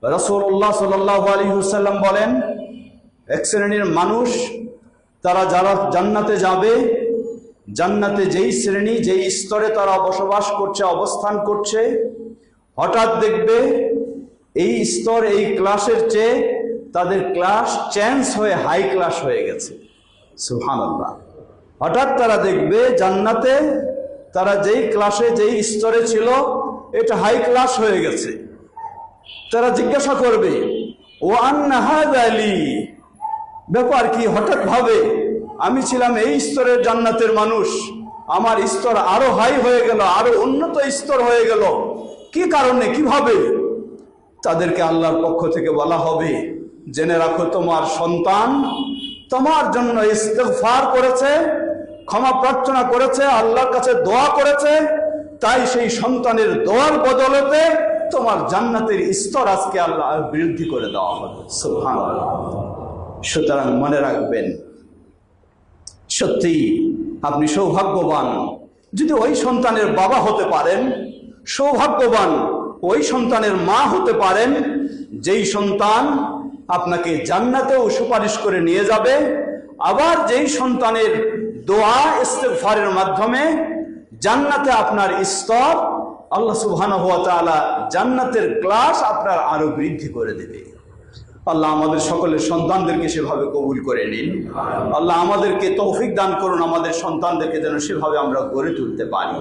রাসূলুল্লাহ সাল্লাল্লাহু আলাইহি ওয়াসাল্লাম বলেন, এক শ্রেণীর মানুষ তারা যারা জান্নাতে যাবে, জান্নাতে যেই শ্রেণী যেই স্তরে তারা বসবাস করছে, অবস্থান করছে, হঠাৎ দেখবে এই স্তর এই ক্লাসের চেয়ে তাদের ক্লাস চেঞ্জ হয়ে হাই ক্লাস হয়ে গেছে। সুবহানাল্লাহ। হঠাৎ তারা দেখবে জান্নাতে তারা যেই ক্লাসে যেই স্তরে ছিল এটা হাই ক্লাস হয়ে গেছে। তারা জিজ্ঞাসা করবে, ও আন্না হাযা লি, ব্যাপার কি? হঠাৎ ভাবে আমি ছিলাম এই স্তরের জান্নাতের মানুষ, আমার স্তর আরো হাই হয়ে গেল, আরো উন্নত স্তর হয়ে গেল, কি কারণে, কিভাবে? তাদেরকে আল্লাহর পক্ষ থেকে বলা হবে, জেনে রাখো তোমার সন্তান তোমার জন্য ইস্তিগফার করেছে, ক্ষমা প্রার্থনা করেছে, আল্লাহর কাছে দোয়া করেছে, তাই সেই সন্তানের দোয়ার বদলতে তোমার জান্নাতের স্তর আজকে আল্লাহ বৃদ্ধি করে দেওয়া হবে। সুবহানাল্লাহ। সুতরাং মনে রাখবেন, সত্যি আপনি সৌভাগ্যবান যদি ওই সন্তানের বাবা হতে পারেন, সৌভাগ্যবান ওই সন্তানের মা হতে পারেন, যেই সন্তান আপনাকে জান্নাতেও সুপারিশ করে নিয়ে যাবে, আবার যেই সন্তানের দোয়া ইস্তিগফারের মাধ্যমে জান্নাতে আপনার স্তর, আল্লাহ সুবহানাহু ওয়া তাআলা জান্নাতের ক্লাস আপনার আরো বৃদ্ধি করে দেবে। আল্লাহ আমাদের সকলের সন্তানদেরকে সেভাবে কবুল করে নিন। আল্লাহ আমাদেরকে তৌফিক দান করুন, আমাদের সন্তানদেরকে যেন সেভাবে আমরা গড়ে তুলতে পারি।